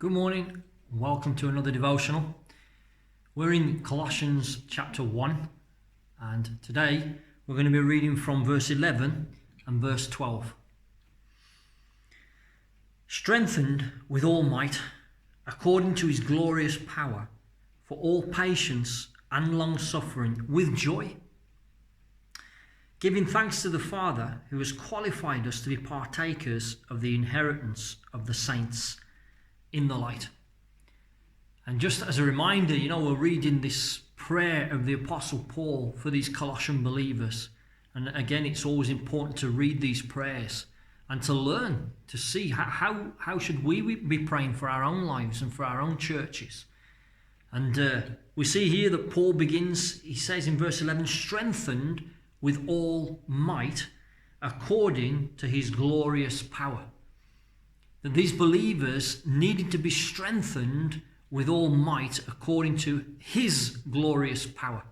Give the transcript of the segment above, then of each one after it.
Good morning, welcome to another devotional. We're in Colossians chapter 1, and today we're going to be reading from verse 11 and verse 12. Strengthened with all might, according to his glorious power, for all patience and long suffering with joy, giving thanks to the Father who has qualified us to be partakers of the inheritance of the saints in the light. And just as a reminder, we're reading this prayer of the Apostle Paul for these Colossian believers. And again, it's always important to read these prayers and to learn, to see how should we be praying for our own lives and for our own churches. And we see here that Paul begins, he says in verse 11, strengthened with all might according to his glorious power. That these believers needed to be strengthened with all might according to his glorious power.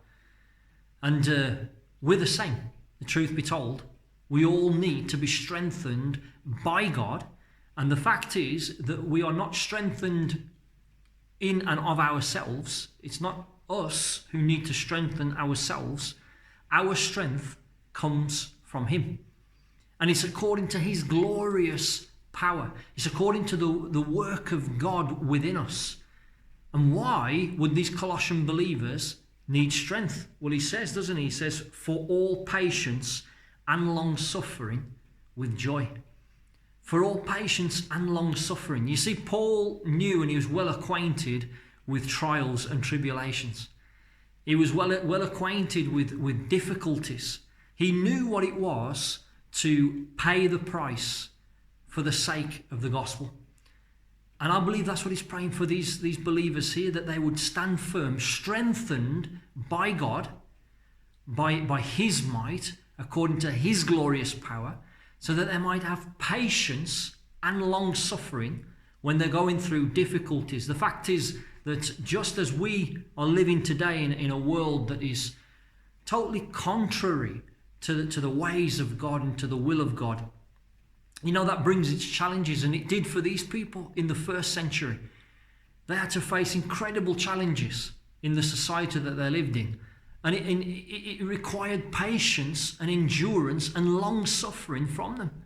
And we're the same, the truth be told. We all need to be strengthened by God. And the fact is that we are not strengthened in and of ourselves. It's not us who need to strengthen ourselves. Our strength comes from him. And it's according to his glorious power. It's according to the work of God within us. And why would these Colossian believers need strength? Well, he says, doesn't he? He says, for all patience and long suffering with joy. For all patience and long suffering. You see, Paul knew and he was well acquainted with trials and tribulations. He was well acquainted with difficulties. He knew what it was to pay the price for the sake of the gospel. And I believe that's what he's praying for these believers here, that they would stand firm, strengthened by God, by his might, according to his glorious power, so that they might have patience and long suffering when they're going through difficulties. The fact is that just as we are living today in a world that is totally contrary to the ways of God and to the will of God, that brings its challenges, and it did for these people in the first century. They had to face incredible challenges in the society that they lived in. And it required patience and endurance and long suffering from them.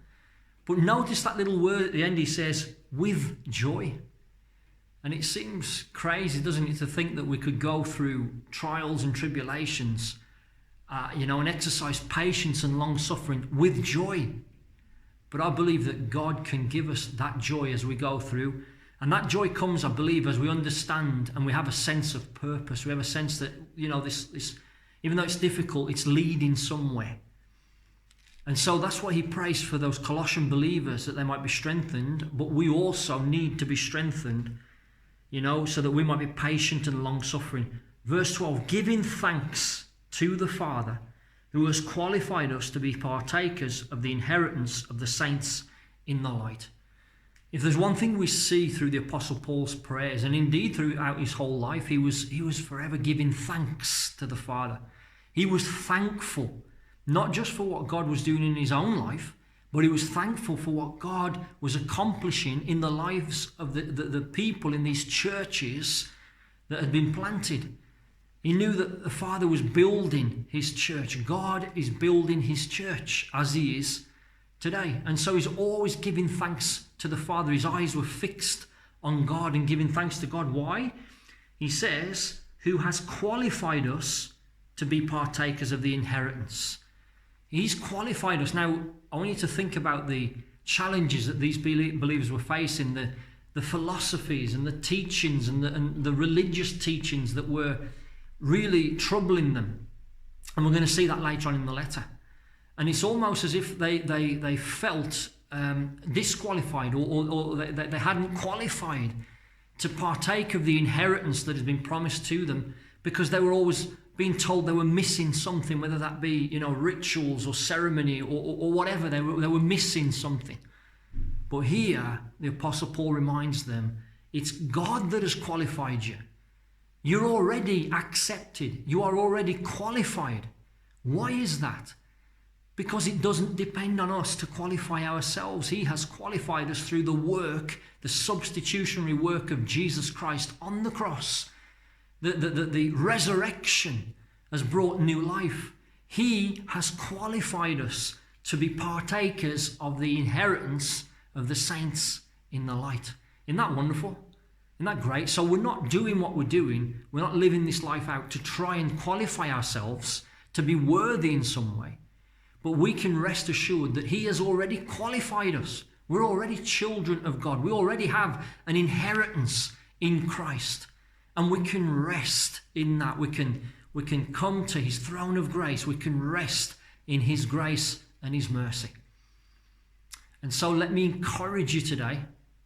But notice that little word at the end, he says, with joy. And it seems crazy, doesn't it, to think that we could go through trials and tribulations, and exercise patience and long suffering with joy. But I believe that God can give us that joy as we go through. And that joy comes, I believe, as we understand and we have a sense of purpose. We have a sense that, this, even though it's difficult, it's leading somewhere. And so that's why he prays for those Colossian believers, that they might be strengthened. But we also need to be strengthened, so that we might be patient and long suffering. Verse 12, giving thanks to the Father, who has qualified us to be partakers of the inheritance of the saints in the light. If there's one thing we see through the Apostle Paul's prayers, and indeed throughout his whole life, he was forever giving thanks to the Father. He was thankful, not just for what God was doing in his own life, but he was thankful for what God was accomplishing in the lives of the people in these churches that had been planted. He knew that the Father was building his church. God is building his church as he is today. And so he's always giving thanks to the Father. His eyes were fixed on God and giving thanks to God. Why? He says, who has qualified us to be partakers of the inheritance. He's qualified us. Now, I want you to think about the challenges that these believers were facing, the philosophies and the teachings and the religious teachings that were really troubling them. And we're going to see that later on in the letter. And it's almost as if they felt disqualified or they hadn't qualified to partake of the inheritance that has been promised to them, because they were always being told they were missing something, whether that be rituals or ceremony or whatever. They were missing something. But here the Apostle Paul reminds them, it's God that has qualified you. You're already accepted. You are already qualified. Why is that? because it doesn't depend on us to qualify ourselves. He has qualified us through the work, the substitutionary work of Jesus Christ on the cross. The resurrection has brought new life. He has qualified us to be partakers of the inheritance of the saints in the light. Isn't that wonderful? Isn't that great? So we're not doing what we're doing. We're not living this life out to try and qualify ourselves to be worthy in some way. But we can rest assured that He has already qualified us. We're already children of God. We already have an inheritance in Christ. And we can rest in that. We can come to His throne of grace. We can rest in His grace and His mercy. And so let me encourage you today.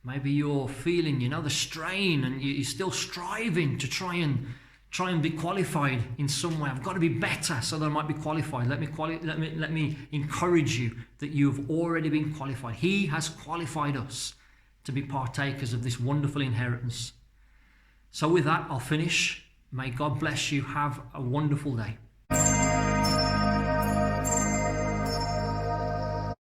Maybe you're feeling, the strain, and you're still striving to try and be qualified in some way. I've got to be better so that I might be qualified. Let me encourage you that you've already been qualified. He has qualified us to be partakers of this wonderful inheritance. So with that, I'll finish. May God bless you. Have a wonderful day.